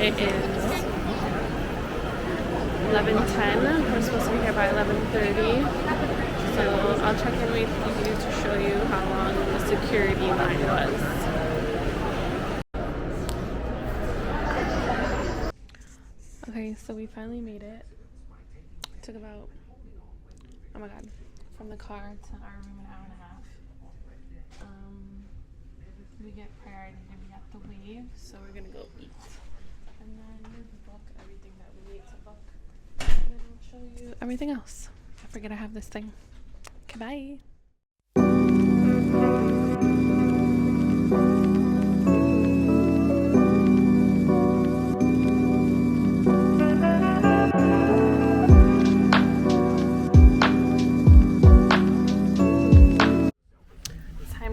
It is 11:10. We're supposed to be here by 11:30. So I'll check in with you to show you how long the security line was. Okay, so we finally made it. It took about, oh my god, from the car to our room an hour and a half. We get priority and we got the wave, so we're gonna go eat. And then book everything that we need to book. And then I'll show you everything else. I forget I have this thing. Okay, bye.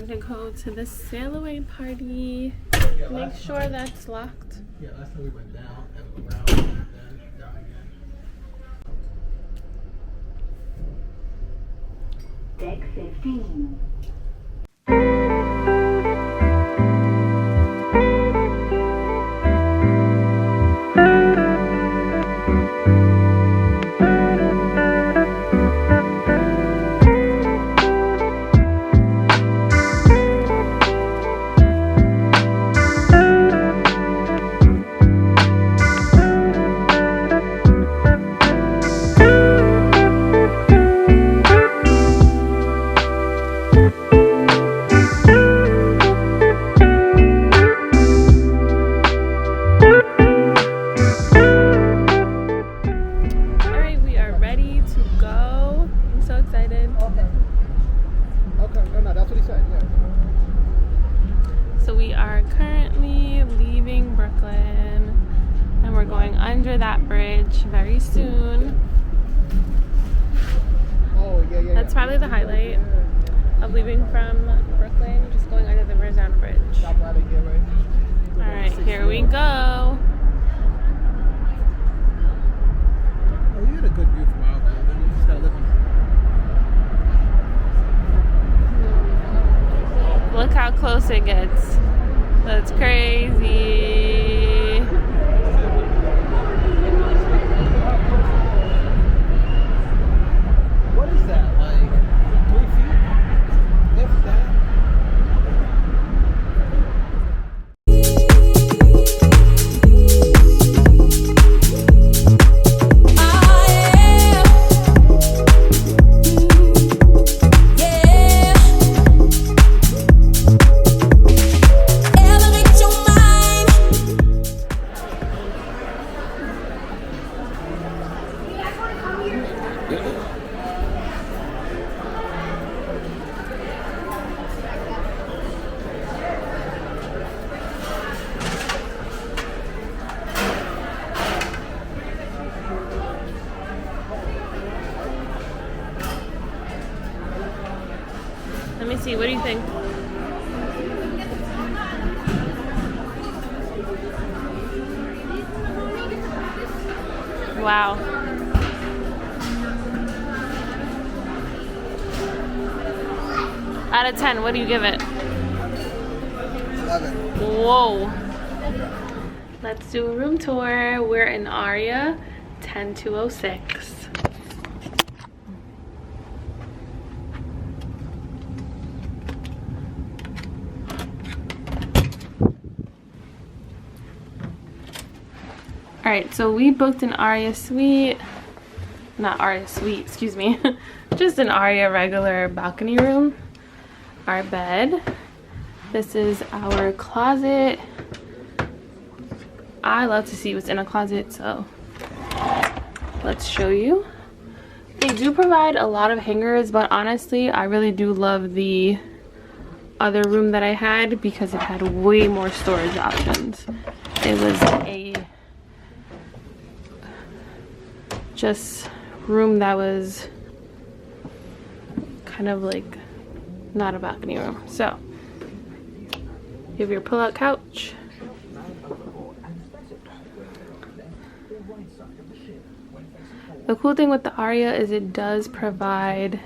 To go to the sail away party. Make sure that's locked. Yeah, last time we went down and around and then down again. Deck 15. So we are currently leaving Brooklyn and we're going under that bridge very soon. That's probably the highlight of leaving from Brooklyn, just going under the Nassau bridge. Alright, here we go. Oh, you had a good view from out there. Then you just gotta look. Look how close it gets. That's crazy. What is that? Like 3 feet? If that? Let me see, what do you think? Wow. Out of 10, what do you give it? 11. Whoa. Let's do a room tour. We're in Aurea 10206. Alright, so we booked an Aurea suite. Not Aurea suite, excuse me. Just an Aurea regular balcony room. Our bed. This is our closet. I love to see what's in a closet, so let's show you. They do provide a lot of hangers, but honestly, I really do love the other room that I had because it had way more storage options. It was a just room that was kind of like not a balcony room. So you have your pull-out couch. The cool thing with the Aurea is it does provide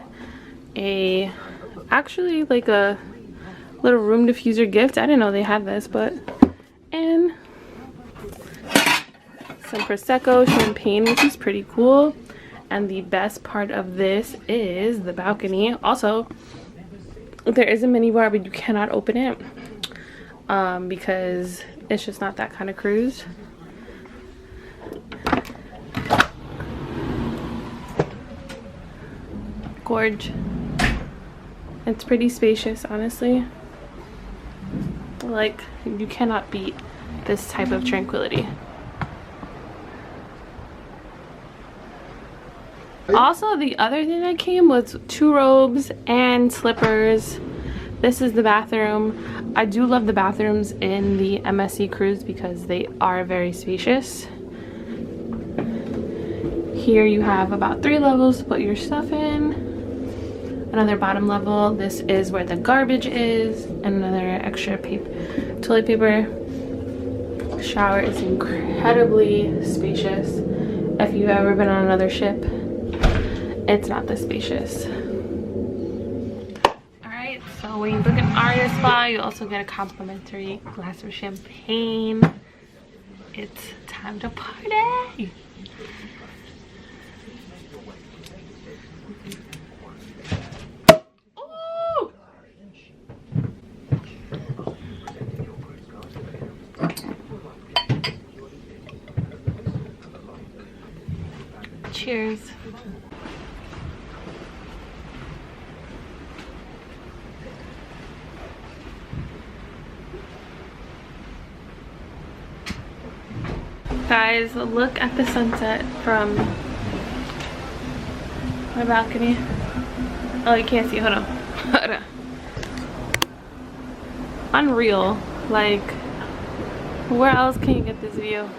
a actually like a little room diffuser gift. I didn't know they had this, but and some Prosecco, champagne, which is pretty cool. And the best part of this is the balcony. Also, there is a mini bar, but you cannot open it because it's just not that kind of cruise. Gorge. It's pretty spacious, honestly. Like, you cannot beat this type of tranquility. Also, the other thing that came was 2 robes and slippers. This is the bathroom. I do love the bathrooms in the MSC cruise because they are very spacious. Here you have about 3 levels to put your stuff in. Another bottom level. This is where the garbage is, and another extra toilet paper. Shower is incredibly spacious. If you've ever been on another ship, it's not this spacious. Alright, so when you book an Aurea spa, you also get a complimentary glass of champagne. It's time to party! Cheers. Guys, look at the sunset from my balcony. Oh, you can't see. Hold on. Hold on. Unreal. Like, where else can you get this view?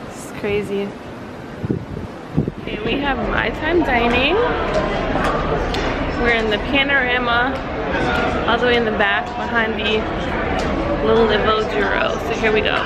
It's crazy. Okay, we have my time dining. We're in the panorama, all the way in the back behind the little Livo Duro. So here we go.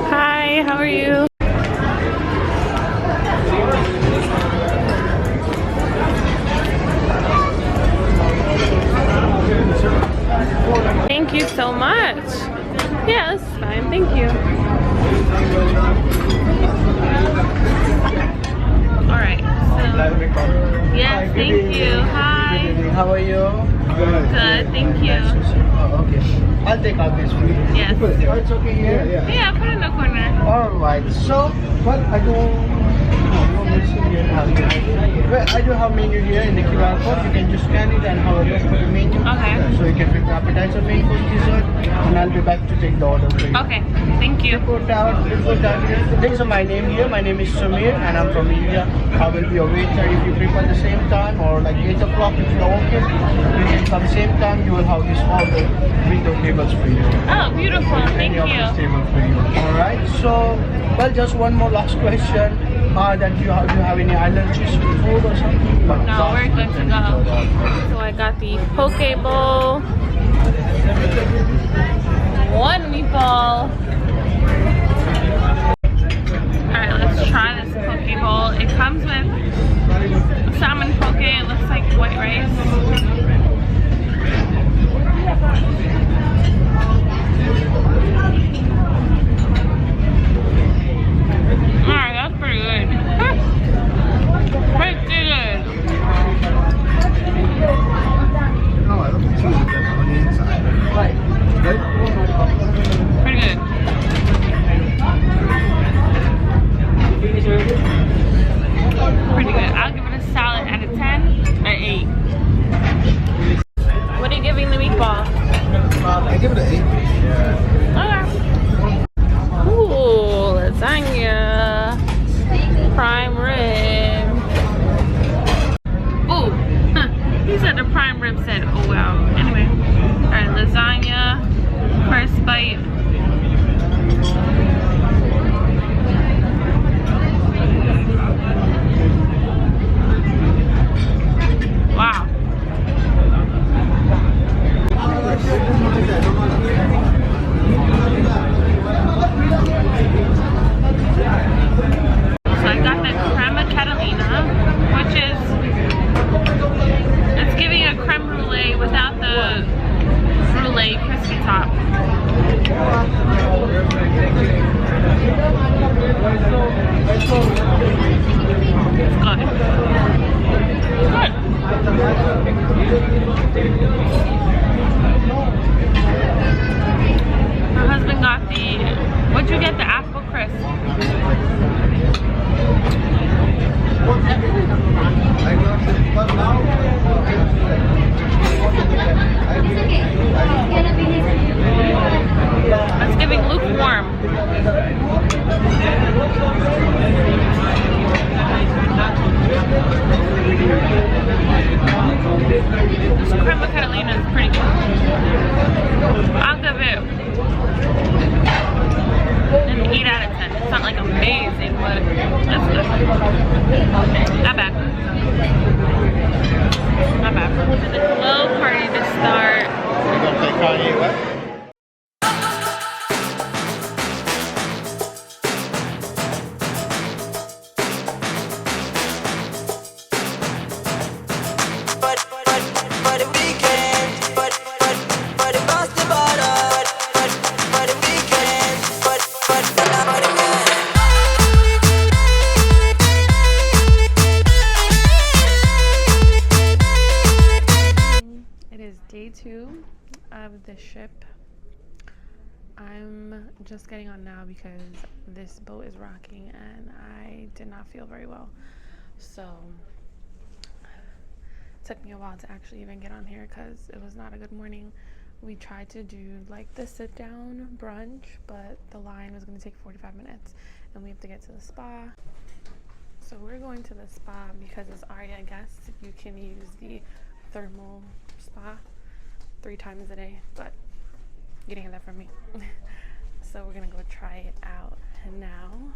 Hi, how are you? Thank you so much. Yeah, that's fine. Thank you. Alright, so yes, thank you. Hi. How are you? Good, thank you. Oh, okay. I'll take out this for you. Yes. Oh, it's okay here? Yeah, put it in the corner. Alright, so, what I don't... Well, I do have menu here in the QR code. You can just scan it and have a look for the menu. Okay. So you can pick the appetizer, main course, dessert, and I'll be back to take the order for you. Okay, thank you. Put out. This is my name here. My name is Samir and I'm from India. I will be a waiter if you prefer the same time, or like 8 o'clock if you're okay. You can come same time. You will have this order, window tables for you. Oh, beautiful. Thank you. Table for you. Alright, so, well, just one more last question. That you have any allergies to food or something? No, we're good to go. So I got the poke bowl, 1 meatball. Alright, let's try this poke bowl. It comes with salmon poke. It looks like white rice. Alright, that's pretty good. Pretty good. Pretty good. Pretty scene is pretty cool. I'll give it an 8 out of 10. It's not like amazing, but it's good. Not bad. Not bad. And the glow party to start. We're gonna play Kanye West. Day 2 of the ship. I'm just getting on now because this boat is rocking and I did not feel very well. So it took me a while to actually even get on here because it was not a good morning. We tried to do like the sit down brunch, but the line was going to take 45 minutes and we have to get to the spa. So we're going to the spa because as Aurea guests, you can use the thermal spa 3 times a day, but you didn't get that from me. So we're gonna go try it out. And now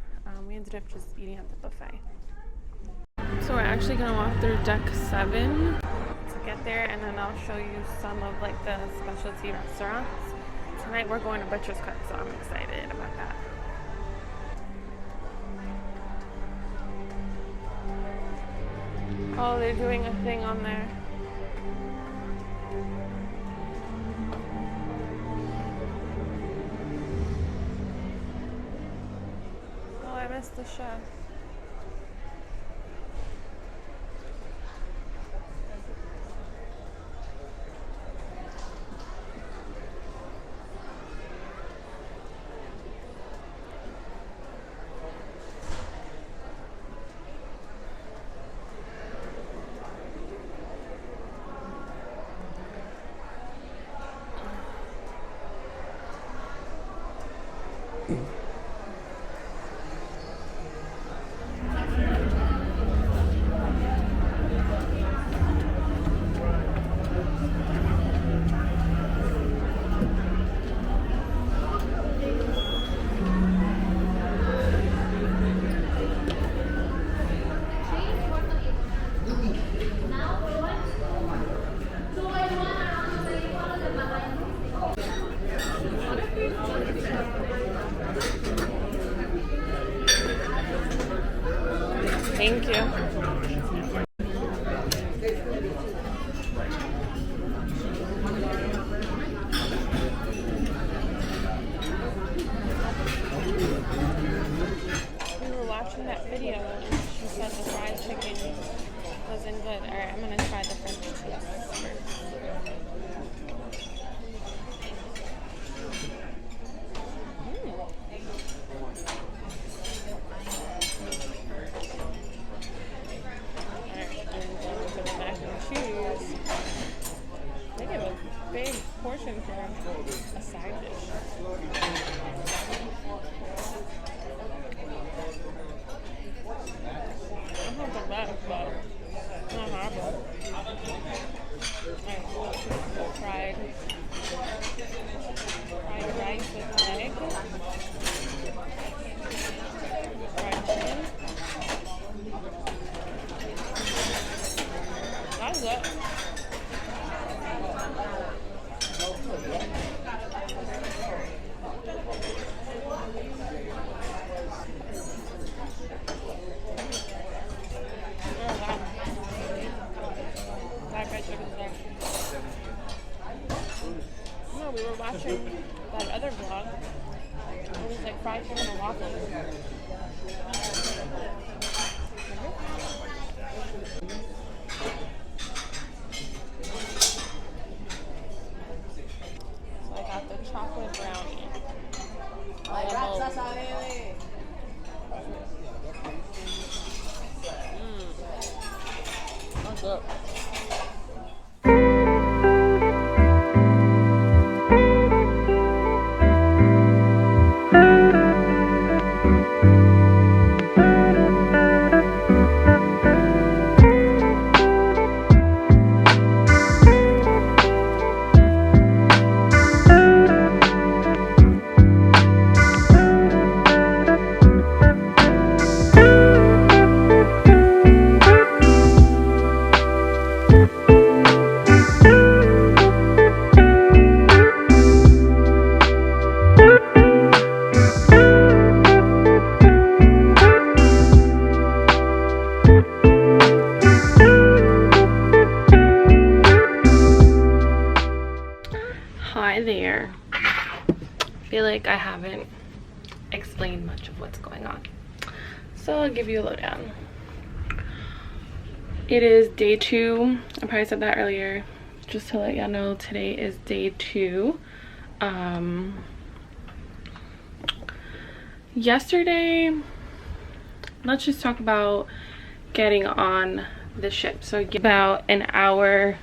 we ended up just eating at the buffet. So we're actually gonna walk through deck 7 to get there, and then I'll show you some of like the specialty restaurants. Tonight we're going to Butcher's Cut, so I'm excited about that. Oh, they're doing a thing on there. I missed the chef. Thank you. We were watching that video and she said the fried chicken wasn't good. Alright, I'm gonna try the French toast first. Portion for a side dish. I'm not the best, but not horrible. Alright, fried rice with egg. Fried chicken. That's it. No, we were watching that other vlog. It was like fried chicken and waffles. So I got the chocolate brownie. That's it. like I haven't explained much of what's going on, so I'll give you a lowdown. It is day 2. I probably said that earlier, just to let y'all know today is day 2. Yesterday, let's just talk about getting on the ship. So about an hour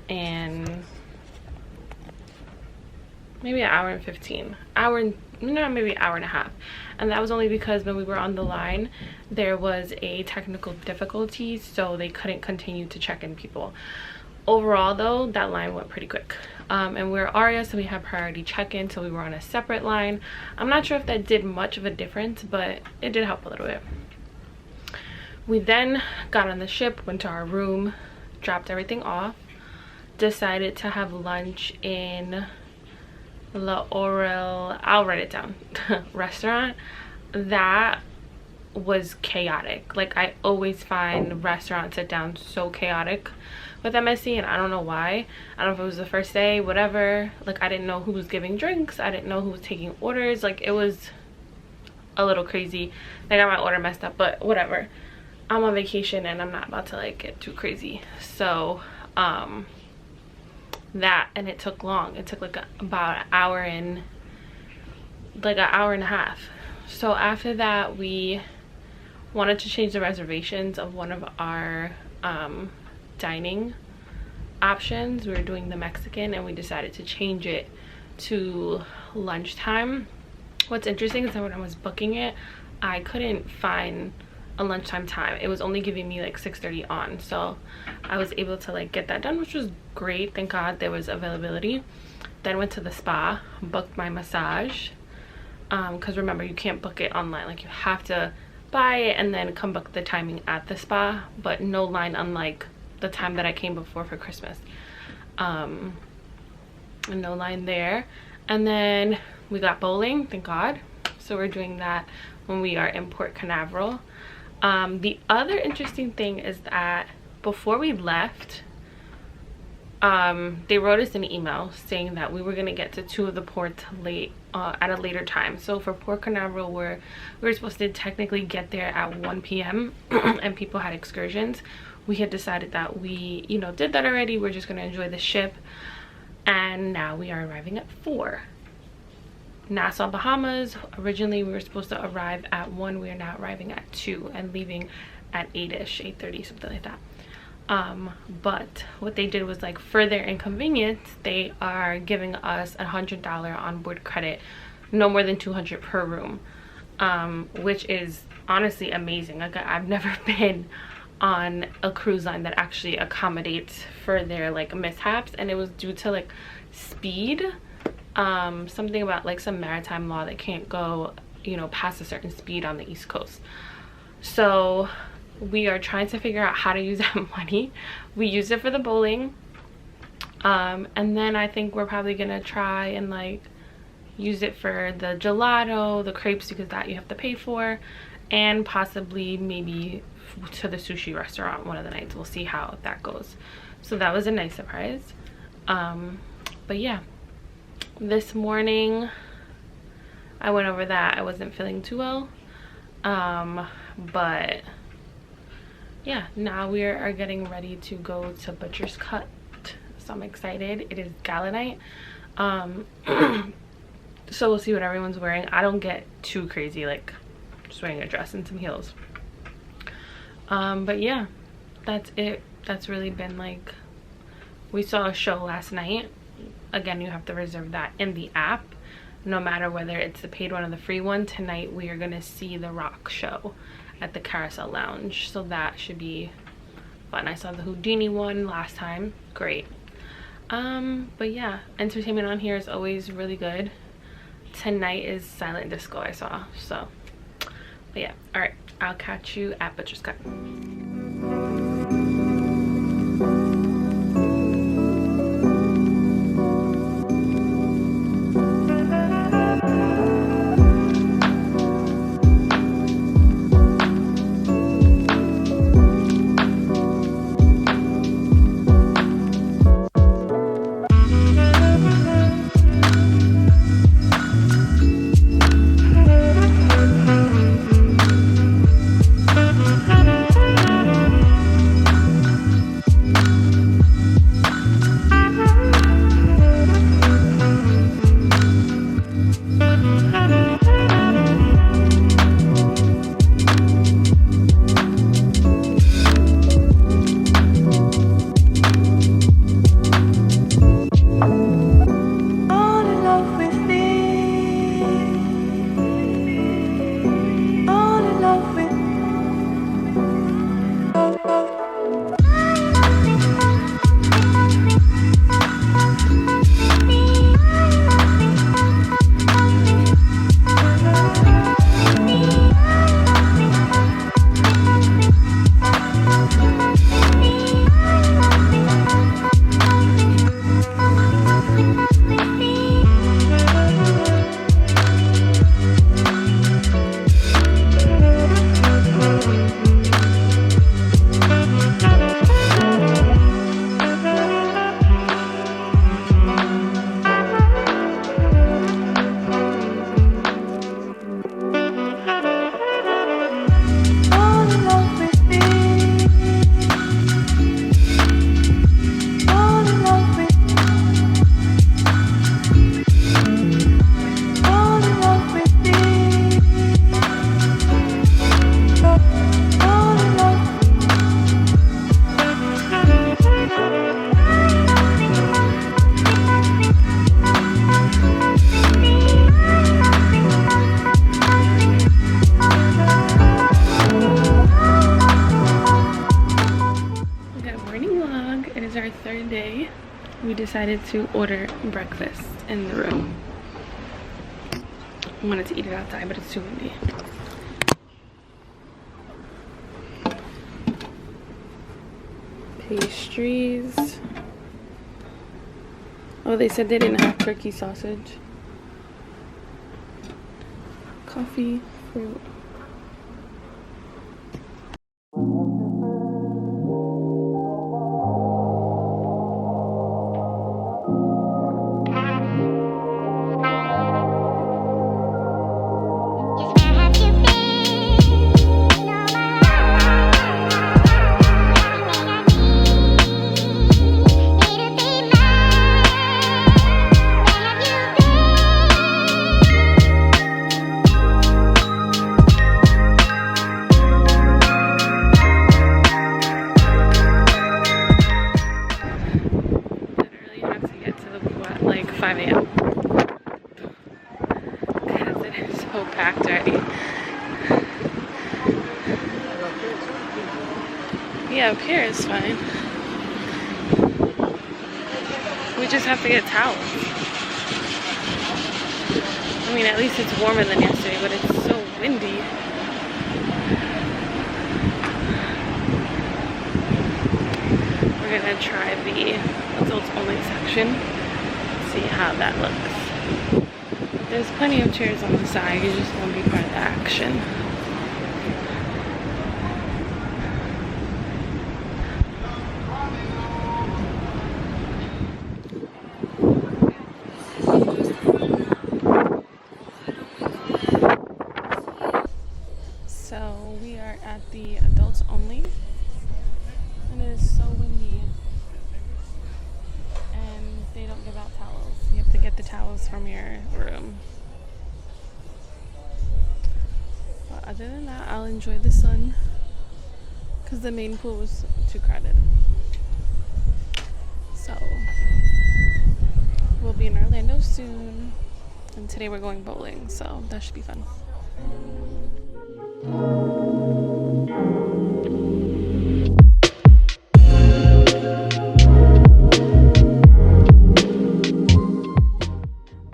and maybe an hour and 15, maybe an hour and a half, and that was only because when we were on the line there was a technical difficulty, so they couldn't continue to check in people. Overall though, that line went pretty quick. And we're Aurea, so we have priority check-in, so we were on a separate line. I'm not sure if that did much of a difference, but it did help a little bit. We then got on the ship, went to our room, dropped everything off, decided to have lunch in I'll write it down, restaurant. That was chaotic. Like, I always find restaurant sit down so chaotic with MSC, and I don't know why. I don't know if it was the first day, whatever. Like, I didn't know who was giving drinks, I didn't know who was taking orders. Like, it was a little crazy. I got my order messed up, but whatever. I'm on vacation and I'm not about to like get too crazy. So that, and it took long. It took like about an hour and a half. So after that, we wanted to change the reservations of one of our dining options. We were doing the Mexican, and we decided to change it to lunchtime. What's interesting is that when I was booking it, I couldn't find a lunchtime time. It was only giving me like 6:30 on, so I was able to like get that done, which was great. Thank God there was availability. Then went to the spa, booked my massage, because remember, you can't book it online. Like, you have to buy it and then come book the timing at the spa, but no line, unlike the time that I came before for Christmas. And no line there. And then we got bowling, thank God. So we're doing that when we are in Port Canaveral. The other interesting thing is that before we left, they wrote us an email saying that we were going to get to 2 of the ports late, at a later time. So for Port Canaveral, we were supposed to technically get there at 1 p.m. and people had excursions. We had decided that we, did that already. We're just going to enjoy the ship. And now we are arriving at 4. Nassau, Bahamas. Originally we were supposed to arrive at 1. We are now arriving at 2 and leaving at 8ish, 8:30, something like that. But what they did was, like, for their inconvenience, they are giving us $100 onboard credit, no more than $200 per room, which is honestly amazing. Like, I've never been on a cruise line that actually accommodates for their like mishaps, and it was due to like speed, something about like some maritime law that can't go past a certain speed on the East Coast. So we are trying to figure out how to use that money. We used it for the bowling, and then I think we're probably gonna try and like use it for the gelato, the crepes, because that you have to pay for, and possibly maybe to the sushi restaurant one of the nights. We'll see how that goes. So that was a nice surprise. But yeah, this morning I went over that. I wasn't feeling too well, but yeah, now we are getting ready to go to Butcher's Cut, so I'm excited. It is gala night, so we'll see what everyone's wearing. I don't get too crazy, like just wearing a dress and some heels. But yeah, that's it. That's really been like, we saw a show last night. Again, you have to reserve that in the app, no matter whether it's the paid one or the free one. Tonight we are gonna see the rock show at the Carousel Lounge, so that should be fun. I saw the Houdini one last time, great. But yeah, entertainment on here is always really good. Tonight is silent disco, I saw. So but yeah, all right, I'll catch you at Butcher's Cut. our third day, we decided to order breakfast in the room. I wanted to eat it outside, but it's too windy. Pastries. Oh, they said they didn't have turkey sausage. Coffee, fruit. Literally have to get to the pool at like 5 a.m. because it is so packed already. Yeah, up here is fine. We just have to get towels. I mean, at least it's warmer than yesterday, but it's so windy. We're gonna try the adults only section, see how that looks. There's plenty of chairs on the side, you just won't be part of the action. So we are at the adults only, and it is so windy, and they don't give out towels. You have to get the towels from your room. But other than that, I'll enjoy the sun because the main pool was too crowded. So we'll be in Orlando soon, and today we're going bowling, so that should be fun.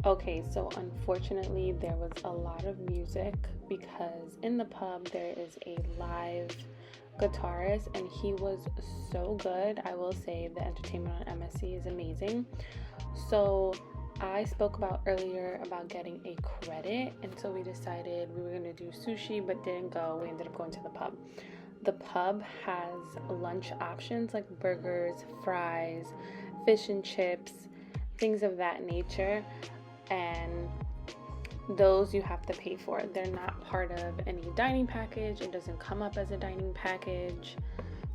Okay, so unfortunately there was a lot of music because in the pub there is a live guitarist and he was so good. I will say the entertainment on MSC is amazing. So I spoke about earlier about getting a credit, and so we decided we were going to do sushi but didn't go. We ended up going to the pub. The pub has lunch options like burgers, fries, fish and chips, things of that nature, and those you have to pay for. They're not part of any dining package. It doesn't come up as a dining package.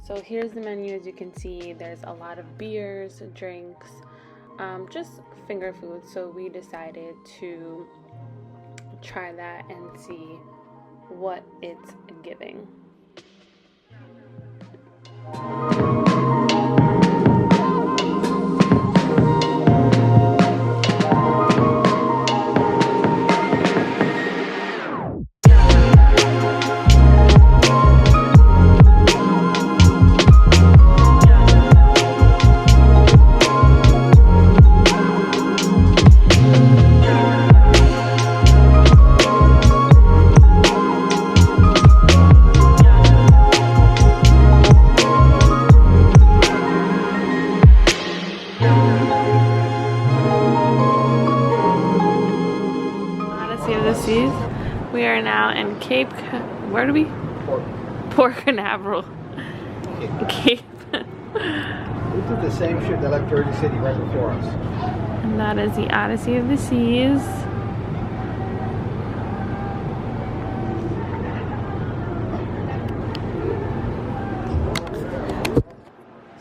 So here's the menu. As you can see, there's a lot of beers, drinks, just finger food. So we decided to try that and see what it's giving. We are now in where do we? Port Canaveral. Cape. We did the same ship that left Jersey City right before us. And that is the Odyssey of the Seas.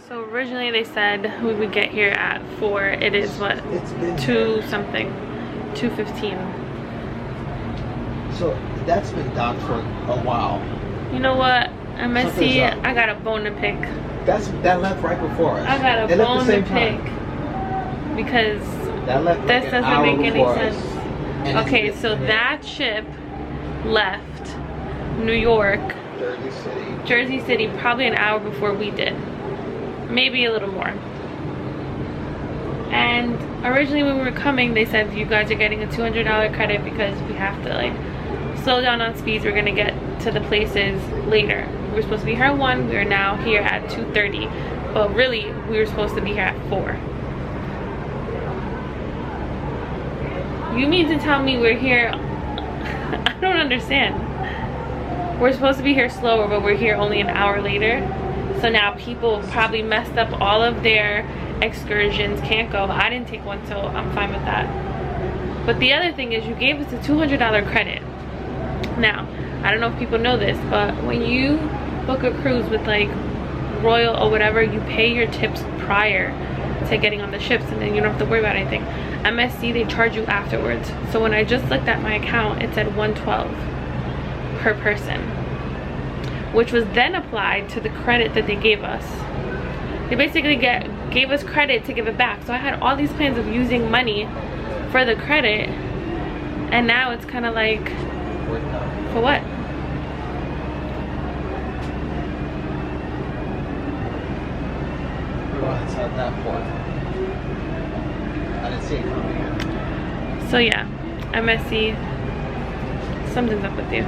So originally they said we would get here at 4. It is what? 2 something. 2:15. So that's been down for a while. You know what, MSC, I got a bone to pick. That left right before us. I got a bone to pick because this doesn't make any sense. Okay, so that ship left New York, Jersey City, probably an hour before we did. Maybe a little more. And originally when we were coming, they said you guys are getting a $200 credit because we have to like slow down on speeds. We're gonna get to the places later. We were supposed to be here at 1, we are now here at 2:30, but really we were supposed to be here at 4. You mean to tell me we're here? I don't understand. We're supposed to be here slower, but we're here only an hour later. So now people probably messed up all of their excursions, can't go. I didn't take one, so I'm fine with that. But the other thing is you gave us a $200 credit. Now, I don't know if people know this, but when you book a cruise with like Royal or whatever, you pay your tips prior to getting on the ships, and then you don't have to worry about anything. MSC, they charge you afterwards. So when I just looked at my account, it said $112 per person, which was then applied to the credit that they gave us. They basically gave us credit to give it back. So I had all these plans of using money for the credit, and now it's kind of like, for what? It's not that far. I didn't see it coming. So yeah, MSC, something's up with you.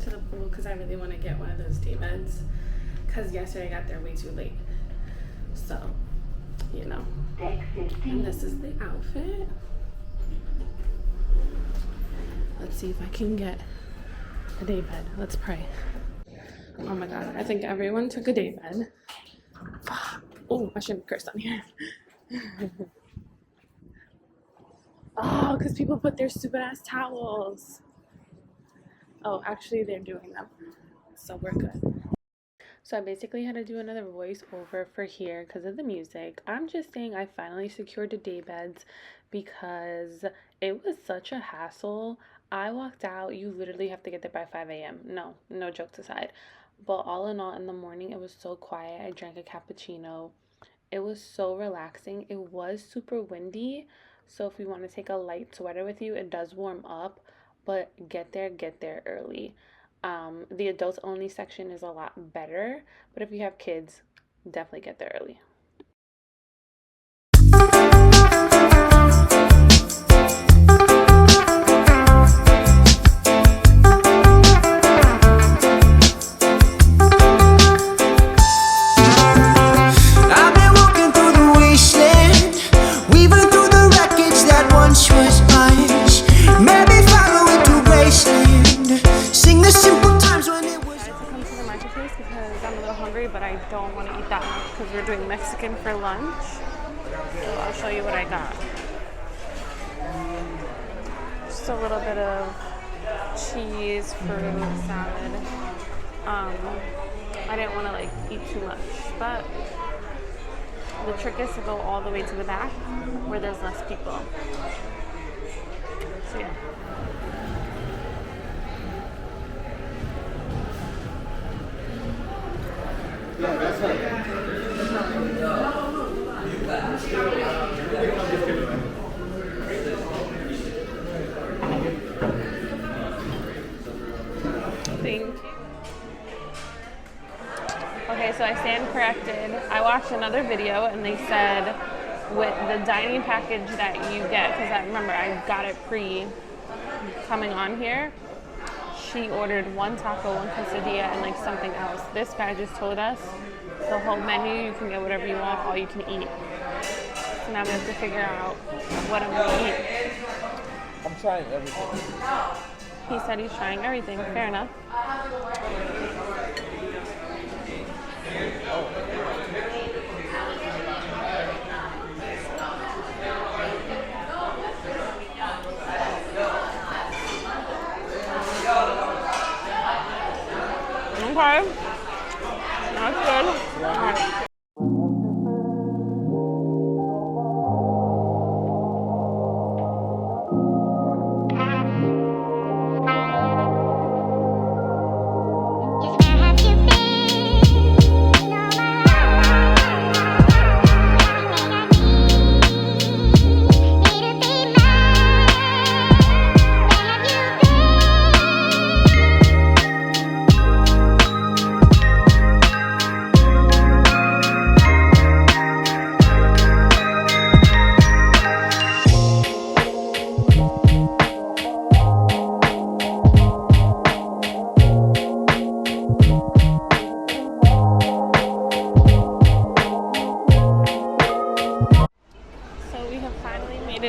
To the pool because I really want to get one of those day beds because yesterday I got there way too late. So, you know. And this is the outfit. Let's see if I can get a day bed. Let's pray. Oh my god, I think everyone took a day bed. Oh, I shouldn't curse on here. Oh, because people put their stupid ass towels. Oh, actually they're doing them, so we're good. So I basically had to do another voiceover for here because of the music. I'm just saying I finally secured the day beds because it was such a hassle. I walked out, you literally have to get there by 5 a.m. No jokes aside. But all in all, in the morning it was so quiet. I drank a cappuccino. It was so relaxing. It was super windy, So if you want to take a light sweater with you, it does warm up, but get there early. The adults only section is a lot better, but if you have kids, definitely get there early. But I don't want to eat that much because we're doing Mexican for lunch. So I'll show you what I got. Just a little bit of cheese, fruit, salad. I didn't want to like eat too much, but the trick is to go all the way to the back where there's less people. So yeah. Thank you. Okay, so I stand corrected. I watched another video and they said with the dining package that you get, because I remember I got it coming on here, she ordered 1 taco, 1 quesadilla, and like something else. This guy just told us the whole menu, you can get whatever you want, all you can eat. So now we have to figure out what I'm gonna eat. I'm trying everything. He said he's trying everything, fair enough. Okay. That's good. All right.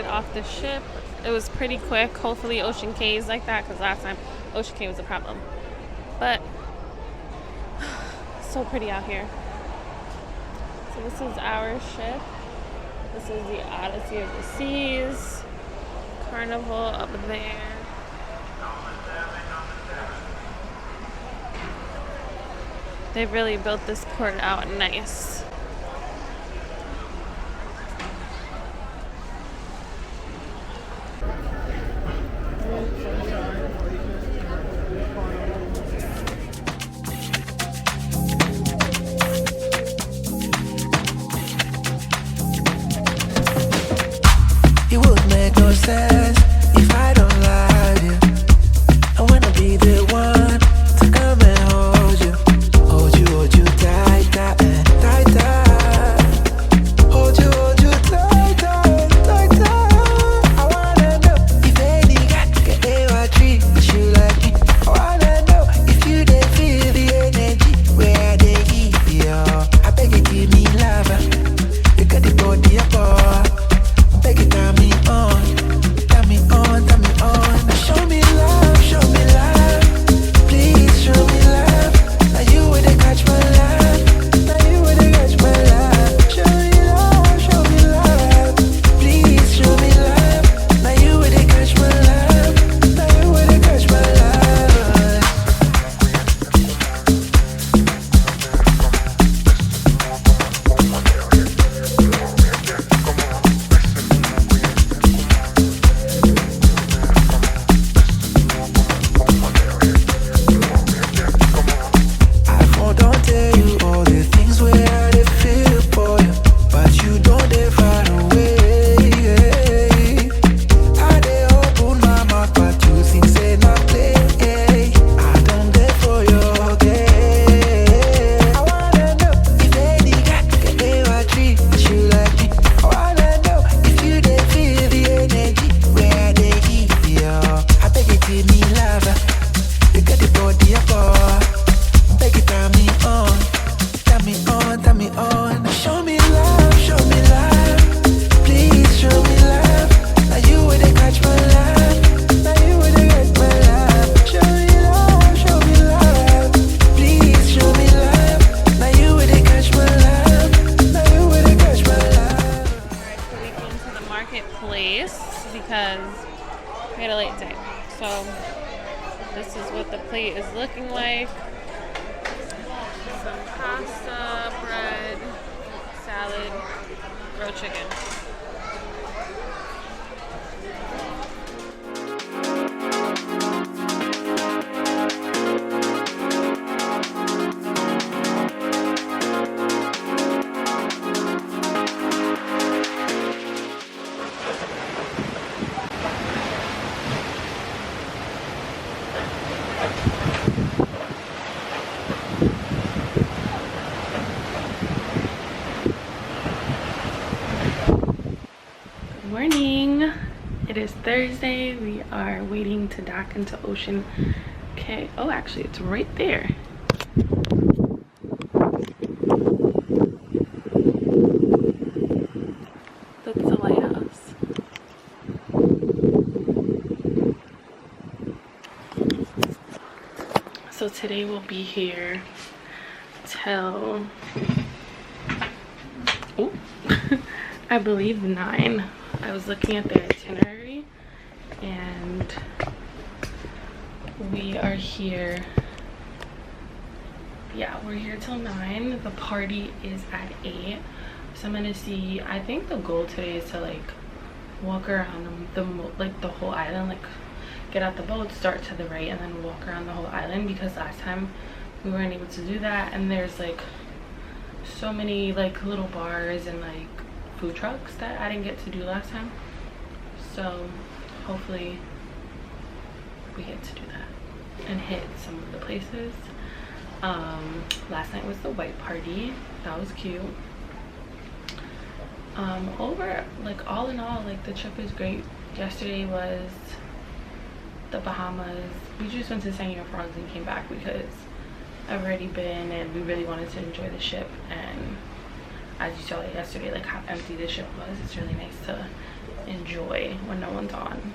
Off the ship. It was pretty quick. Hopefully Ocean Cay is like that, because last time Ocean Cay was a problem. But so pretty out here. So this is our ship. This is the Odyssey of the Seas. Carnival up there. They've really built this port out nice. If I don't love you, I wanna be the one to come and hold you tight, tight, tight, tight. Hold you tight, tight, tight, tight. I wanna know if any guy can ever treat you like me. I wanna know if you dey feel the energy where they give you. I beg you, give me love. You got the body up, I beg you, turn me on. market place because we had a late day. So this is what the plate is looking like. Some pasta, bread, salad, grilled chicken. Morning. It is Thursday. We are waiting to dock into Ocean Cay. Oh, actually, it's right there. That's the lighthouse. So today we'll be here till I believe 9. I was looking at the itinerary and we are here. Yeah, we're here till 9. The party is at 8. So I'm gonna see, I think the goal today is to like walk around the whole island, like get out the boat, start to the right, and then walk around the whole island, because last time we weren't able to do that, and there's like so many like little bars and like food trucks that I didn't get to do last time. So hopefully we get to do that and hit some of the places. Last night was the white party. That was cute. Over like all in all, like the trip is great. Yesterday was the Bahamas. We just went to San Frogs and came back because I've already been and we really wanted to enjoy the ship. And as you saw yesterday, like how empty the ship was, it's really nice to enjoy when no one's on.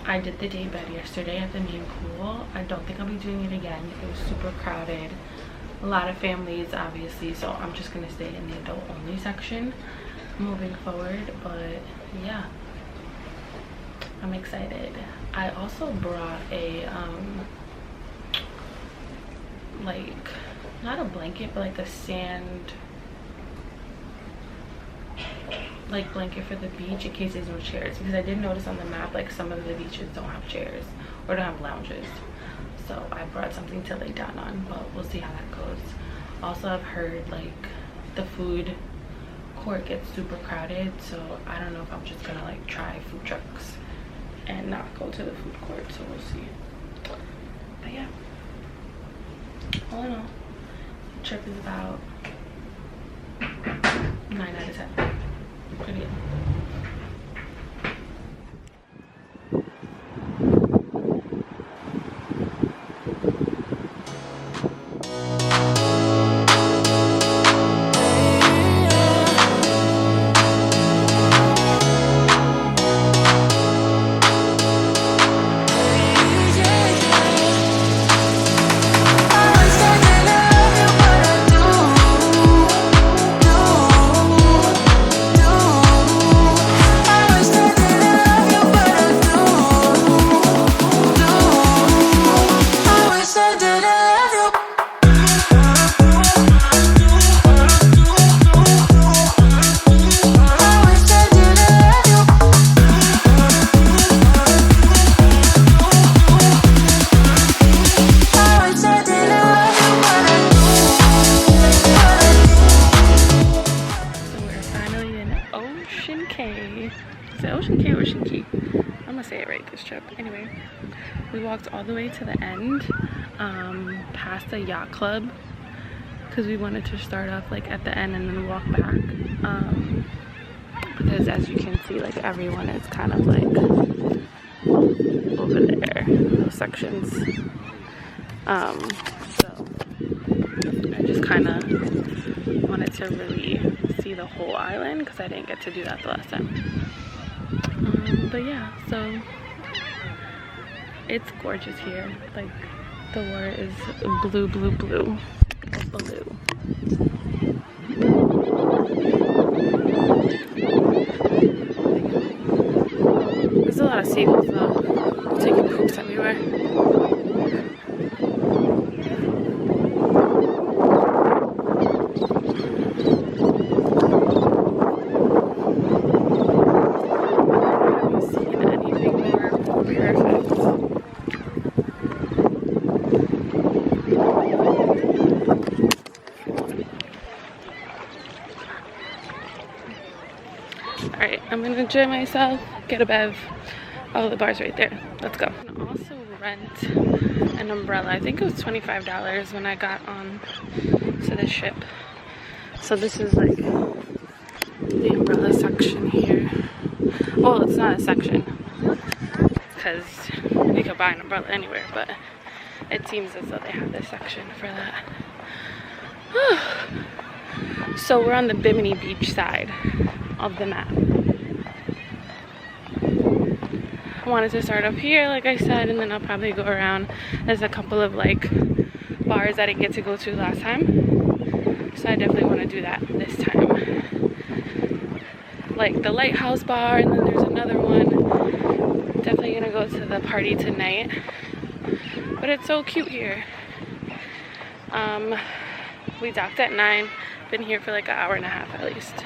I did the day bed yesterday at the main pool. I don't think I'll be doing it again. It was super crowded, a lot of families obviously, so I'm just gonna stay in the adult only section moving forward. But yeah, I'm excited. I also brought a like not a blanket, but like a sand like blanket for the beach in case there's no chairs, because I did notice on the map like some of the beaches don't have chairs or don't have lounges. So I brought something to lay down on, but we'll see how that goes. Also, I've heard like the food court gets super crowded, so I don't know if I'm just gonna like try food trucks and not go to the food court, so we'll see. But yeah, all in all, the trip is about 9 out of 10. Pretty good. Is it Ocean Cay or Ocean Cay? I'm gonna say it right this trip. Anyway, we walked all the way to the end, past the yacht club, because we wanted to start off like at the end and then walk back. Because as you can see, like everyone is kind of like over there, those sections. So I just kind of wanted to really see the whole island because I didn't get to do that the last time. But yeah, so it's gorgeous here. Like the water is blue, blue, blue, blue. All right, I'm gonna enjoy myself, get a bev. Oh, the bar's right there. Let's go. I'm gonna also rent an umbrella. I think it was $25 when I got on to the ship. So this is like the umbrella section here. Well, it's not a section because you could buy an umbrella anywhere, but it seems as though they have this section for that. So we're on the Bimini Beach side of the map. I wanted to start up here, like I said, and then I'll probably go around. There's a couple of like bars I didn't get to go to last time, so I definitely want to do that this time. Like the Lighthouse bar, and then there's another one. Definitely gonna go to the party tonight, but it's so cute here. We docked at 9, been here for like an hour and a half at least.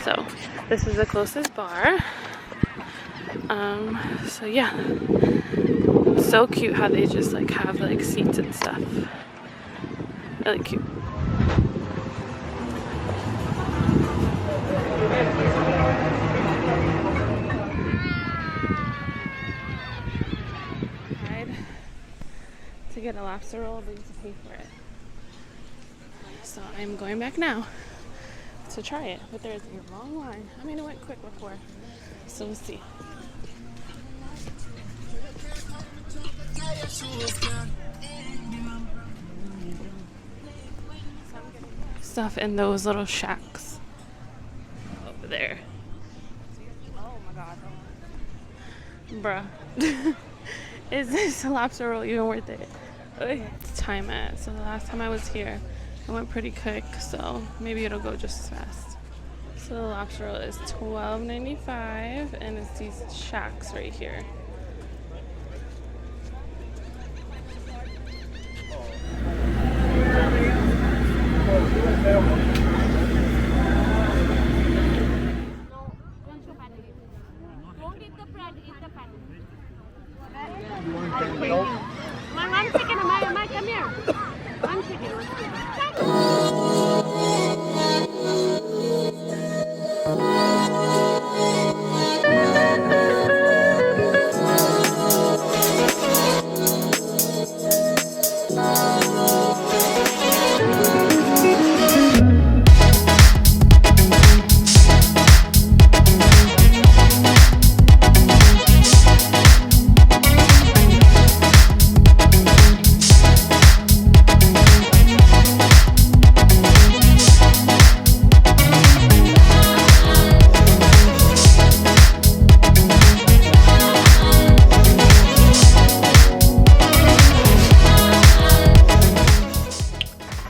So this is the closest bar. So yeah, so cute how they just like have like seats and stuff. Really cute. To get a lobster roll, but you have to pay for it. So I'm going back now to try it, but there's a long line. I mean, it went quick before, so we'll see. Stuff in those little shacks over there. Oh my god. Bruh. Is this lobster roll even worth it? It's time at. So the last time I was here, it went pretty quick, so maybe it'll go just as fast. So the lobster roll is $12.95, and it's these shacks right here. One second, come here. One second.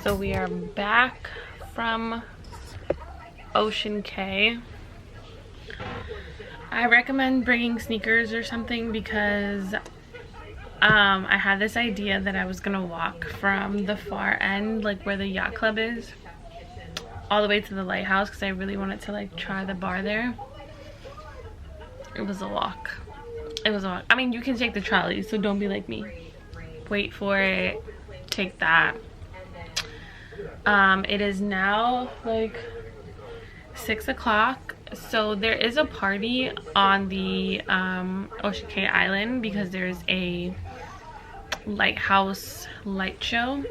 So we are back from Ocean Cay. I recommend bringing sneakers or something because I had this idea that I was gonna walk from the far end, like where the yacht club is, all the way to the lighthouse because I really wanted to like try the bar there. It was a walk. It was a walk. I mean, you can take the trolley, so don't be like me. Wait for it, take that. It is now like 6 o'clock, so there is a party on the Ocean Cay Island because there's a lighthouse light show.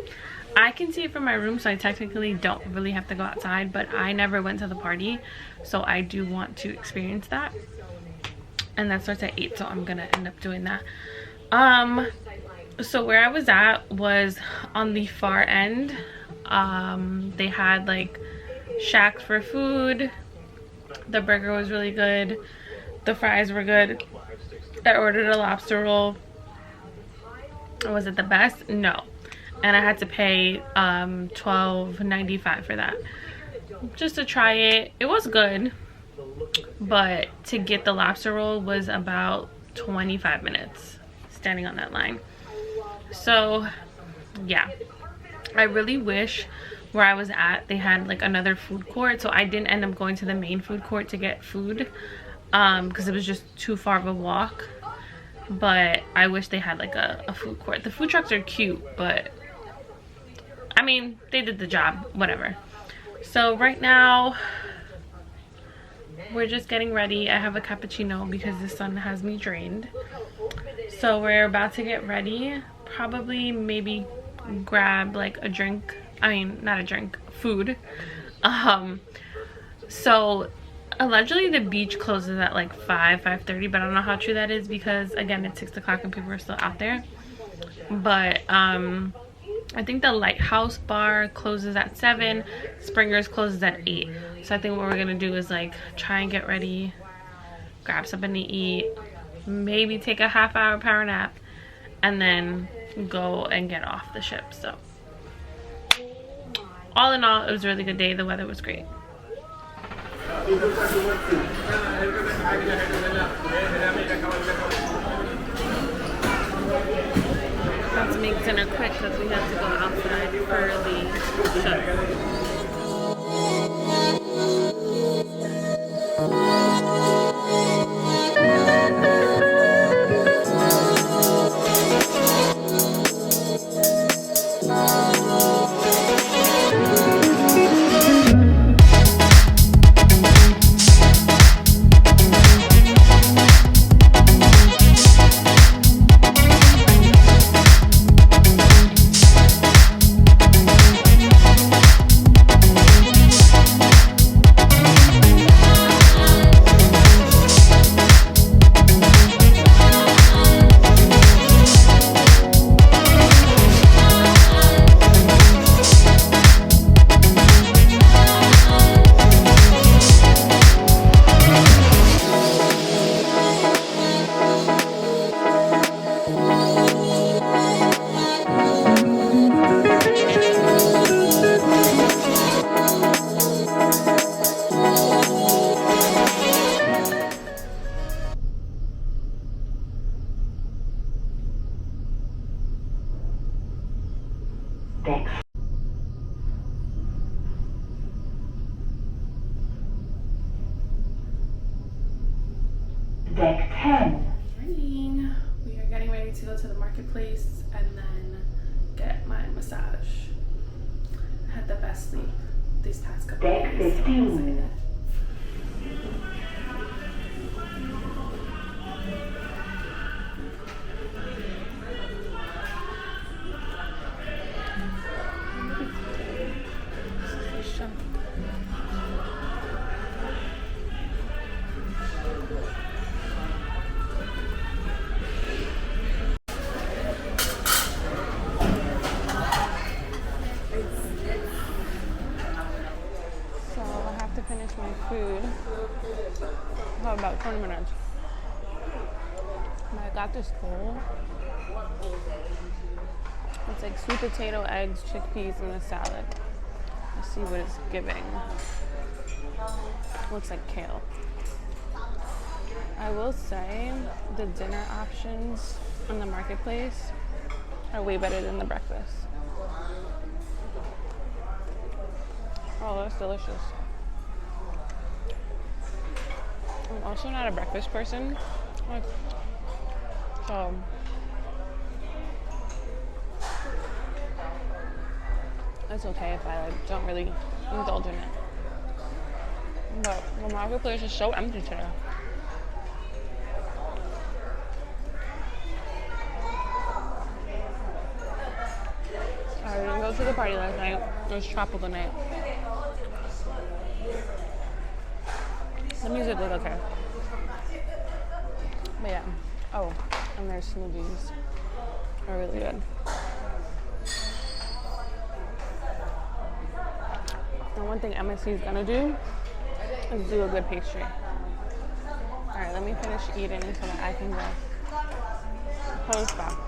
I can see it from my room, so I technically don't really have to go outside, but I never went to the party, so I do want to experience that. And that starts at 8, so I'm gonna end up doing that. So where I was at was on the far end. They had like shacks for food. The burger was really good. The fries were good. I ordered a lobster roll. Was it the best? No. And I had to pay $12.95 for that. Just to try it. It was good. But to get the lobster roll was about 25 minutes standing on that line. So yeah, I really wish where I was at they had like another food court, so I didn't end up going to the main food court to get food because it was just too far of a walk. But I wish they had like a food court. The food trucks are cute, but I mean, they did the job, whatever. So right now we're just getting ready. I have a cappuccino because the sun has me drained. So we're about to get ready. Probably maybe grab like a drink. I mean, not a drink, food. So allegedly the beach closes at like 5:30, but I don't know how true that is because again it's 6 o'clock and people are still out there. But I think the Lighthouse bar closes at 7. Springer's closes at 8. So I think what we're gonna do is like try and get ready, grab something to eat, maybe take a half-hour power nap, and then go and get off the ship. So all in all, it was a really good day. The weather was great. Have to make dinner quick because we have to go outside for the show. Deck 10. Morning. We are getting ready to go to the marketplace and then get my massage. I had the best sleep these past couple of Deck days. 15. Finish my food. I have about 20 minutes. But I got this bowl. It's like sweet potato, eggs, chickpeas, and a salad. Let's see what it's giving. Looks like kale. I will say the dinner options on the marketplace are way better than the breakfast. Oh, that's delicious. I'm also not a breakfast person, so it's okay if I like don't really indulge in it. But the marketplace is so empty today. I didn't go to the party last night. It was tropical night. The music was okay. But yeah. Oh, and their smoothies are really good. And one thing MSC is gonna do is do a good pastry. Alright, let me finish eating so that I can go post back.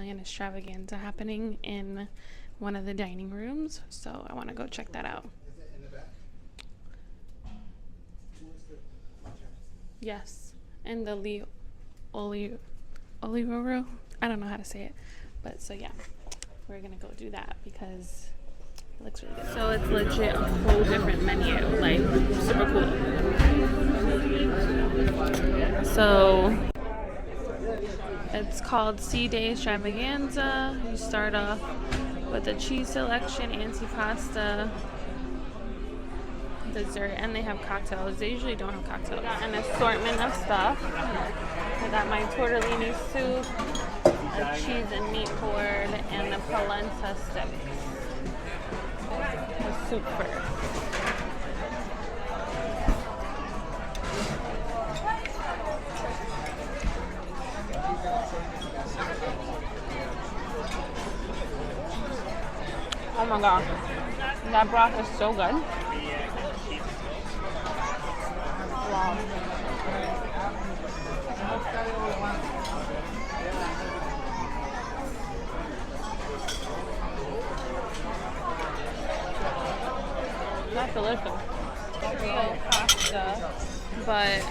Italian extravaganza happening in one of the dining rooms, so I want to go check that out. Yes, and the Olivero. I don't know how to say it, but so yeah, we're gonna go do that because it looks really good. So it's legit a whole different menu, like super cool. So it's called Sea Day Extravaganza. You start off with a cheese selection, antipasta, dessert, and they have cocktails. They usually don't have cocktails. I got an assortment of stuff. I got my tortellini soup, a cheese and meat board, and the polenta sticks. The soup first. Oh my god, that broth is so good. Wow. That's delicious. Real pasta, but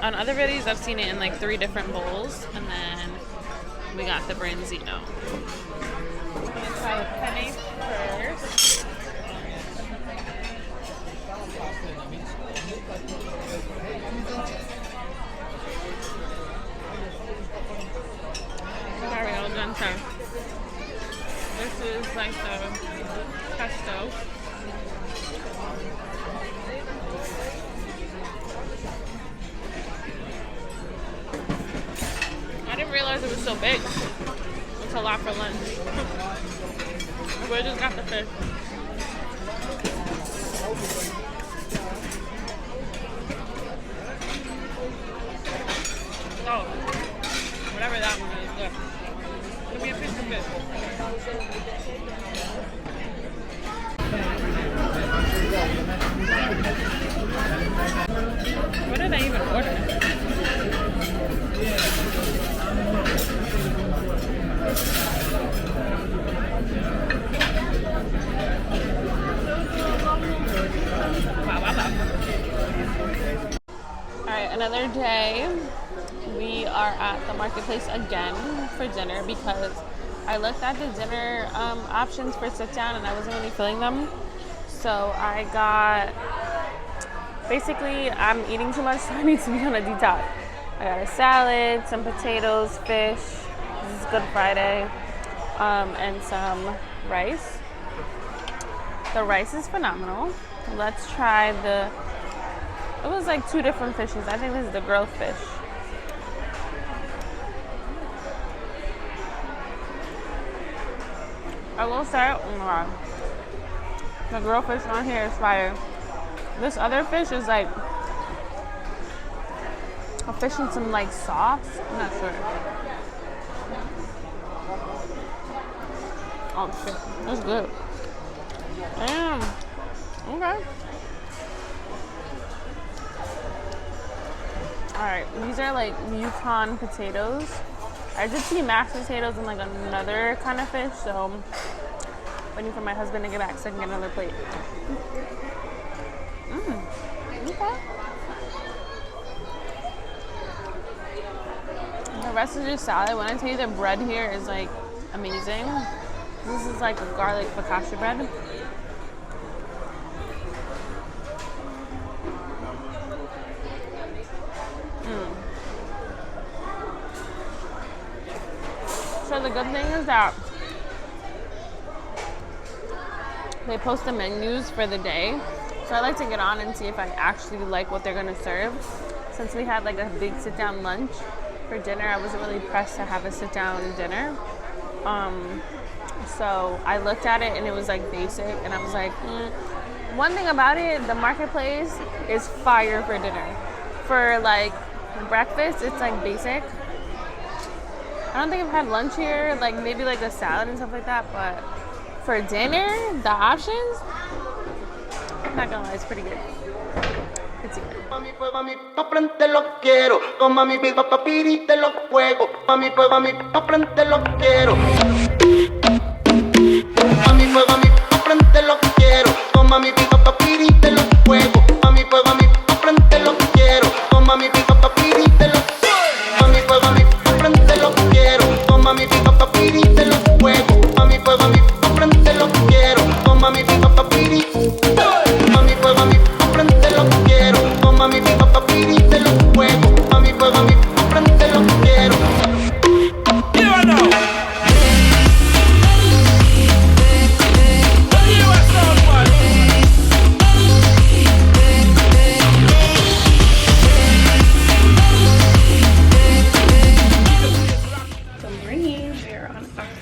on other videos I've seen it in like 3 different bowls, and then we got the branzino. I'm gonna try the penne first. Very al dente. This is like the pesto. I didn't realize it was so big. It's a lot for lunch. We just got the fish. Oh, whatever that one is, good. Give me a piece of fish. What did I even order? Alright, another day. We are at the marketplace again for dinner because I looked at the dinner options for sit down and I wasn't really feeling them. So I got, basically I'm eating too much, so I need to be on a detox. I got a salad, some potatoes, fish, this is Good Friday, and some rice. The rice is phenomenal. Let's try it was like 2 different fishes. I think this is the grilled fish. I will say, oh my god, the grilled fish on here is fire. This other fish is like a fish in some like sauce. I'm not sure. Oh shit, that's good. Damn. Okay. Alright, these are like Yukon potatoes. I did see mashed potatoes and like another kind of fish, so I'm waiting for my husband to get back so I can get another plate. Okay. The rest is just salad. When I tell you the bread here is like amazing. This is like a garlic focaccia bread. So the good thing is that they post the menus for the day. So I like to get on and see if I actually like what they're gonna serve. Since we had like a big sit-down lunch for dinner, I wasn't really pressed to have a sit-down dinner. So I looked at it and it was like basic, and I was like, One thing about it, the marketplace is fire for dinner. For like breakfast, it's like basic. I don't think I've had lunch here, like maybe like a salad and stuff like that, but for dinner, the options, I'm not gonna lie, it's pretty good. Let's see. Mami, pues mami, pa' frente lo quiero. Con mami, pa' pirite los juegos. Mami, pues mami, pa' frente lo quiero. Mami, pues mami, pa' frente lo quiero. Con mami, pa' pirite los juegos. Mami, pues mami, pa' frente lo quiero. Con mami, pa' pirite los juegos. Mami, pues mami, pa' frente lo quiero. Con mami, pa' pirite los juegos. Mami, pues mami, pa' frente lo quiero. Con mami, pa' pirite. Mami, pues mami, pa' frente lo quiero. Con mami, pa' pirite los juegos. Mami, pues mami, pa' frente lo quiero.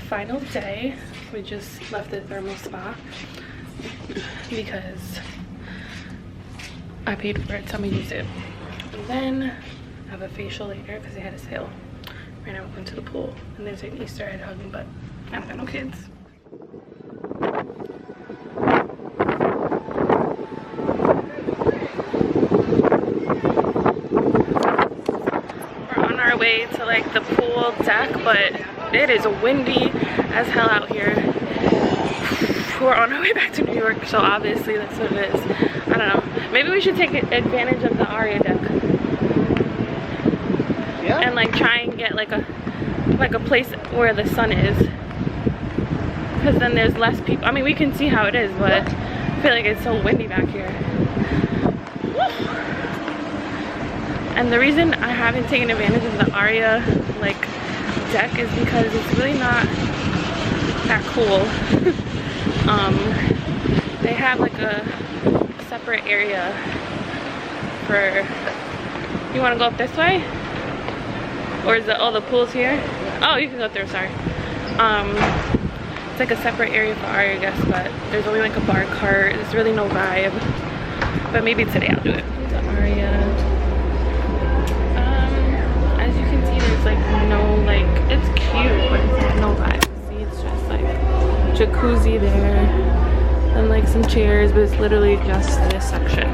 Final day. We just left the thermal spa because I paid for it, so I'm gonna use it. And then I have a facial later because they had a sale. Right now we're going to the pool and there's an Easter egg hugging, but I don't got no kids. We're on our way to like the pool deck, but it is windy as hell out here. We're on our way back to New York, so obviously that's what it is. I don't know. Maybe we should take advantage of the Aurea deck. Yeah. And like try and get like a place where the sun is. Because then there's less people. I mean, we can see how it is, but I feel like it's so windy back here. And the reason I haven't taken advantage of the Aurea like deck is because it's really not that cool. They have like a separate area for, you want to go up this way, or is it, oh, the pool's here? Oh, you can go through, sorry. It's like a separate area for Aurea, I guess, but there's only like a bar cart. There's really no vibe, but maybe today I'll do it. The Aurea. As you can see, there's like no, like, it's cute, but it's no vibe. See, it's just like jacuzzi there and like some chairs, but it's literally just this section.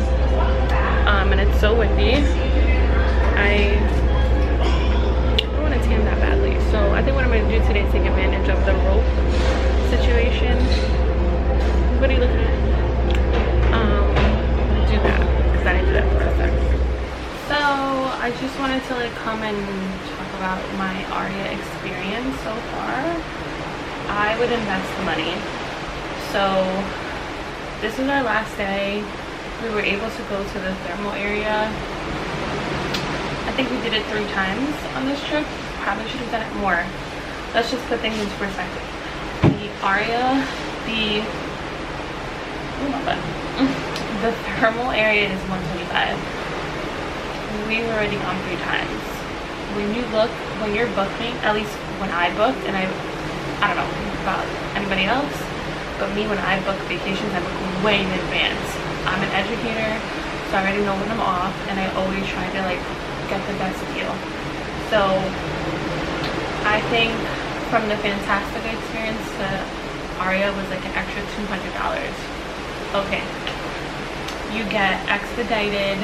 And it's so windy. I don't want to tan that badly, so I think what I'm going to do today is take advantage of the rope situation. What are you looking at? Do that because I didn't do that for a second. So I just wanted to like come and talk about my Aurea experience so far. I would invest the money. So this is our last day. We were able to go to the thermal area. I think we did it 3 times on this trip. Probably should have done it more. Let's just put things into perspective. The Aurea, the thermal area is $125. We've already gone 3 times. When you're booking, at least when I booked, and I don't know about anybody else, but me, when I book vacations, I book way in advance. I'm an educator, so I already know when I'm off, and I always try to like get the best deal. So I think from the fantastic experience, the Aurea was like an extra $200. Okay, you get expedited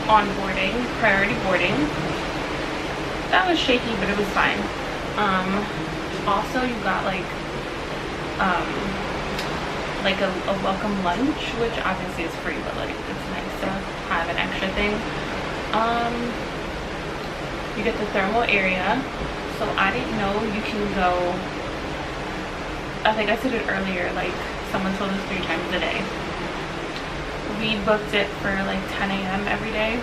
onboarding, priority boarding. That was shaky, but it was fine. Also, you got like a welcome lunch, which obviously is free, but like it's nice to have an extra thing. You get the thermal area. So I didn't know you can go, I think I said it earlier, like someone told us 3 times a day. We booked it for like 10 a.m. every day.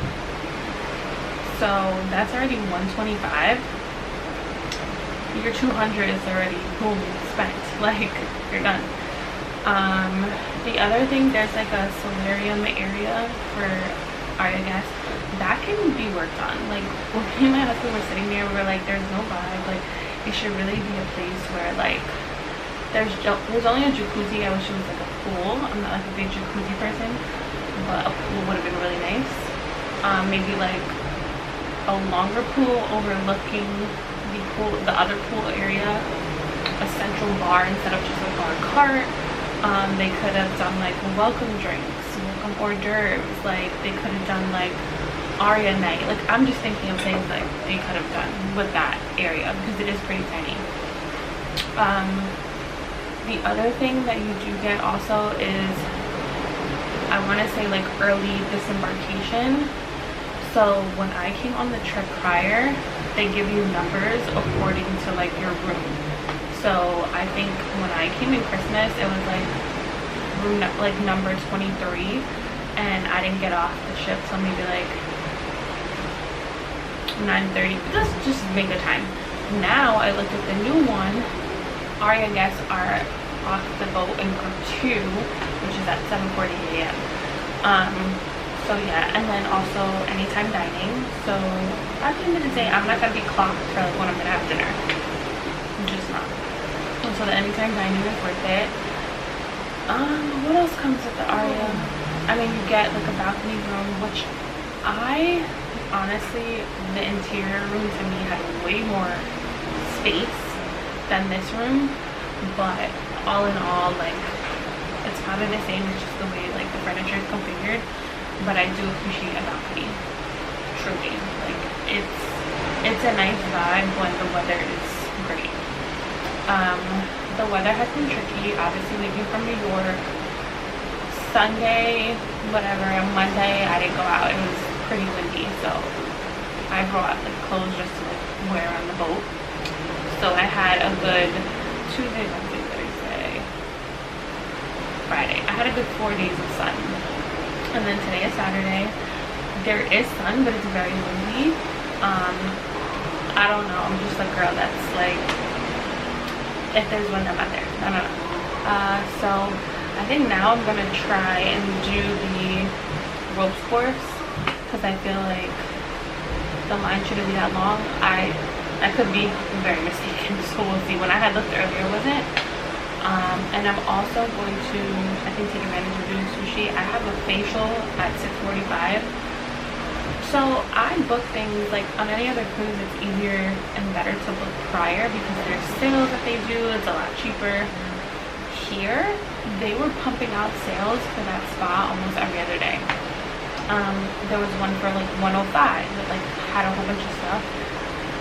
So that's already $125. Your $200 is already boom, spent. Like you're done. The other thing, there's like a solarium area for Aurea guests. That can be worked on. Like when me and my husband were sitting there, we were like, there's no vibe. Like it should really be a place where like there's only a jacuzzi. I wish it was like a pool. I'm not like a big jacuzzi person, but a pool would have been really nice. Maybe like a longer pool overlooking the other pool area, a central bar instead of just a bar cart. They could have done like welcome drinks hors d'oeuvres. Like they could have done like Aurea night. Like I'm just thinking of things like they could have done with that area because it is pretty tiny. The other thing that you do get also is, I want to say like early disembarkation. So when I came on the trip prior, they give you numbers according to like your room. So I think when I came in Christmas, it was like room like number 23, and I didn't get off the ship till maybe like 9:30. Let's just make the time. Now I looked at the new one. Aurea guests are off the boat in group 2, which is at 7:40 a.m. So yeah, and then also anytime dining. So at the end of the day, I'm not gonna be clocked for like when I'm gonna have dinner. I'm just not. And so the anytime dining is worth it. What else comes with the Aurea? I mean, you get like a balcony room, which I honestly, the interior room to me had way more space than this room, but all in all, like it's kind of the same. It's just the way like the furniture is configured, but I do appreciate a balcony. Truly, like it's a nice vibe when the weather is great. The weather has been tricky, obviously leaving from New York. Sunday, whatever, Monday I didn't go out. It was pretty windy, so I brought like clothes just to like wear on the boat. So I had a good Tuesday, Wednesday, Thursday, Friday. I had a good 4 days of sun. And then today is Saturday. There is sun, but it's very windy. I don't know. I'm just a girl that's like, if there's wind, I'm out there. I don't know. So I think now I'm gonna try and do the ropes course because I feel like the line shouldn't be that long. I could be very mistaken, so we'll see. When I had looked earlier, it wasn't. And I'm also going to, I think, take advantage of doing sushi. I have a facial at 6:45. So I book things like on any other cruise, it's easier and better to book prior because there's sales that they do. It's a lot cheaper. Here, they were pumping out sales for that spa almost every other day. There was one for like 105 that like had a whole bunch of stuff.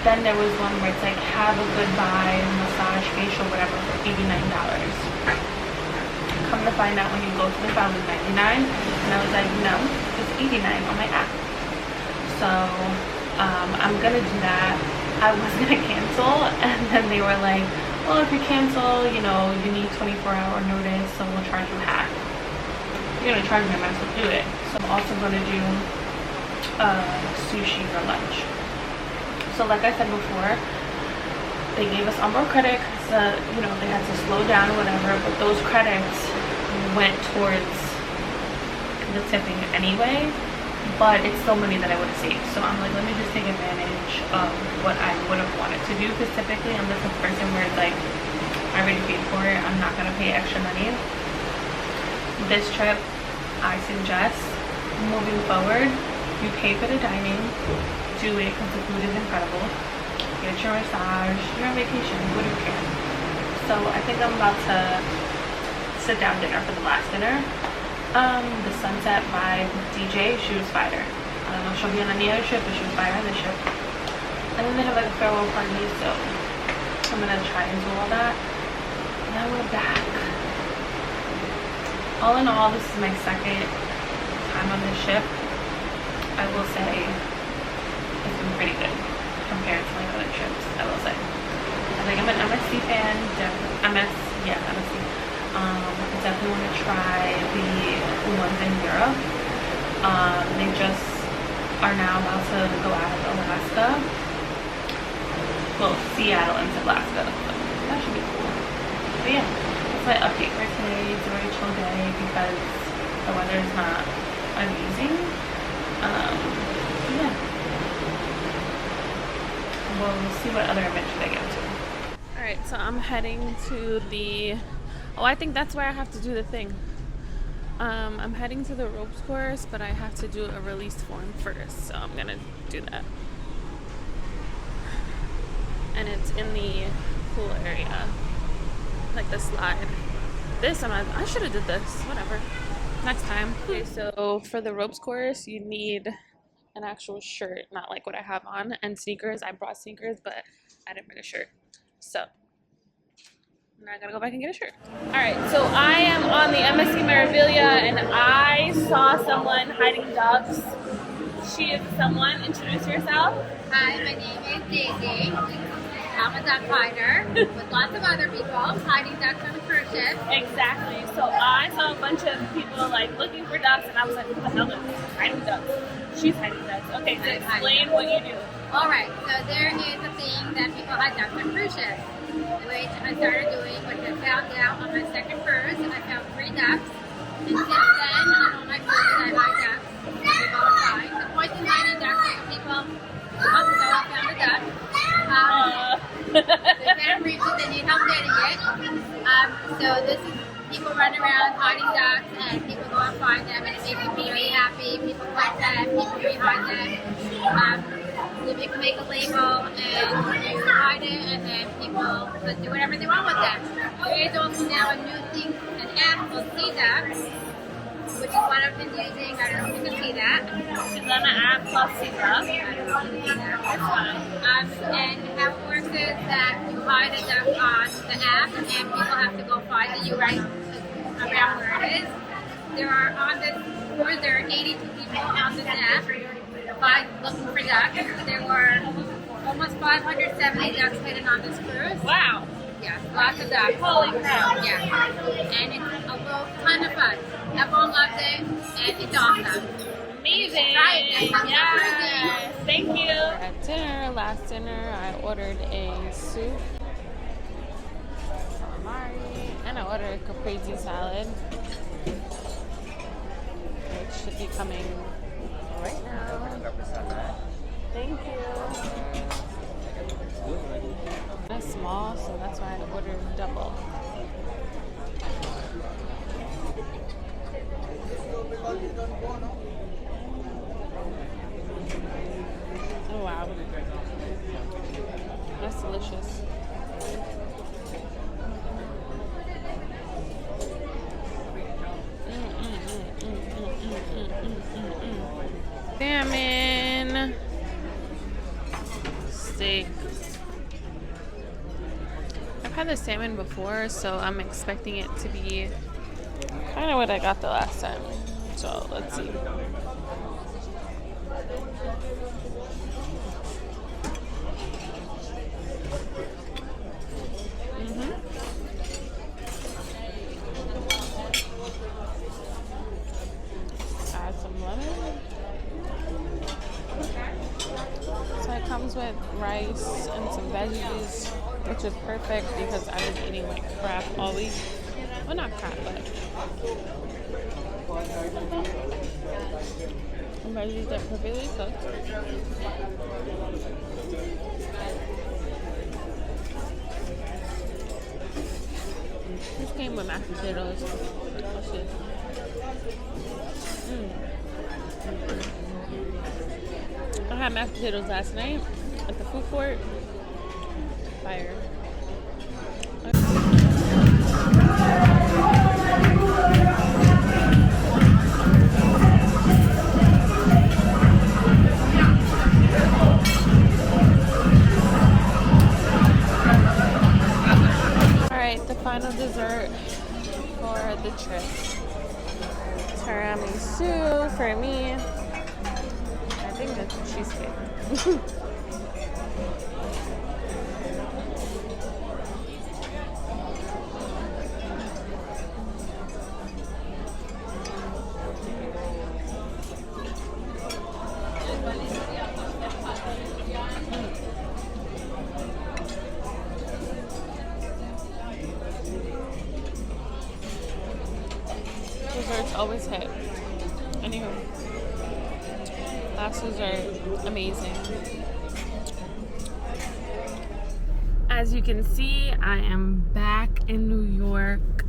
Then there was one where it's like have a goodbye massage facial whatever for $89. Come to find out when you go to the spa it was $99, and I was like no, it's $89 on my app. So I'm gonna do that. I was gonna cancel, and then they were like, well, if you cancel, you know, you need 24-hour notice, so we'll charge you half. You're gonna charge me, I might as well do it. So I'm also gonna do sushi for lunch. So like I said before, they gave us onboard credit because you know, they had to slow down or whatever, but those credits went towards the tipping anyway, but it's still money that I would have saved. So I'm like, let me just take advantage of what I would have wanted to do, because typically I'm the type of person where it's like, I already paid for it, I'm not gonna pay extra money. This trip, I suggest moving forward, you pay for the dining, do it because the food is incredible. Get your massage, you're on vacation, what do you care? So I think I'm about to sit down dinner for the last dinner. The Sunset by DJ, she was fire. I don't know if she'll be on any other ship, but she was fire on this ship. And then they have like a farewell party, so I'm gonna try and do all that. And then we're back. All in all, this is my second time on this ship. I will say it's been pretty good compared to like other trips, I will say. I think I'm an MSC fan, MSC. I definitely want to try the ones in Europe. They just are now about to go out of Alaska. Well, Seattle into Alaska. So that should be cool. But yeah, that's my update for today. It's a very chill day because the weather is not amazing. Yeah. We'll see what other adventures I get to. Alright, so I'm heading to the... Oh, I think that's where I have to do the thing. I'm heading to the ropes course, but I have to do a release form first, so I'm gonna do that. And it's in the pool area, like the slide. This, I should have did this, whatever. next time. Okay, so for the ropes course, you need an actual shirt, not like what I have on, and sneakers. I brought sneakers, but I didn't bring a shirt. So now I gotta go back and get a shirt. All right, so I am on the MSC Meraviglia, and I saw someone hiding ducks. She is someone. Introduce yourself. Hi, my name is Daisy. I'm a duck hider with lots of other people hiding ducks on a cruise ship. Exactly. So I saw a bunch of people like looking for ducks, and I was like, "What the hell is hiding ducks?" She's hiding ducks. Okay, so explain what you do. All right, so there is a thing that people hide ducks on cruise ships, which I started doing, which I found out on my second cruise, and I found 3 ducks. And since then, on all my cruises, I hide ducks. They've all died. The point in hiding ducks is people, so I found a duck. They can't reach it, they need help getting it. So this is people run around hiding ducks, and people go and find them, and it makes me really happy. People collect them, people behind them. You can make a label and you hide it, and then people do whatever they want with them. There is also now a new thing, an app called Sea Ducks, which is what I've been using. I don't know if you can see that. Is that an app called Sea Ducks? I don't know if you can see that. That's fine. And how it works is that you hide a duck on the app, and people have to go find it. You write around where it is. There are on this cruise, there are 82 people on this app looking for ducks. There were almost 570 ducks hidden on this cruise. Wow. Yeah, lots of ducks. Holy crap. Yeah, and it's a ton of fun. Everyone loves it, and it's awesome. Amazing. Try it. Yes. Thank you. At dinner, last dinner, I ordered a soup, calamari, and I ordered a caprese salad, which should be coming right now. Thank you. It's small, so that's why I ordered double. Oh wow, that's delicious. Salmon steak. I've had the salmon before, so I'm expecting it to be kind of what I got the last time. So let's see. Add some lemon. So it comes with rice and some veggies, which is perfect because I've been eating like crap all week. Well, not crap, but veggies are perfectly cooked. This came with mashed potatoes. Let's see. I had mashed potatoes last night at the food court. Fire. Alright, the final dessert for the trip. Tiramisu for me. I think that's cheesecake. Desserts always hit. Anywho, last dessert, amazing. As you can see, I am back in New York.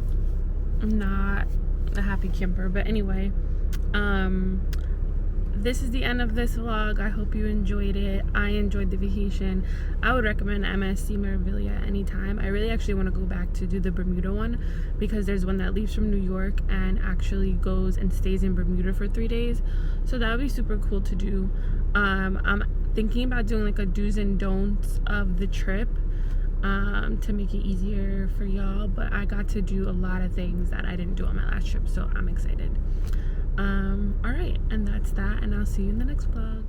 I'm not a happy camper, but anyway, this is the end of this vlog. I hope you enjoyed it. I enjoyed the vacation. I would recommend MSC Meraviglia anytime. I really actually want to go back to do the Bermuda one, because there's one that leaves from New York and actually goes and stays in Bermuda for 3 days. So that would be super cool to do. I'm thinking about doing like a do's and don'ts of the trip, to make it easier for y'all, but I got to do a lot of things that I didn't do on my last trip, so I'm excited. All right, and that's that, and I'll see you in the next vlog.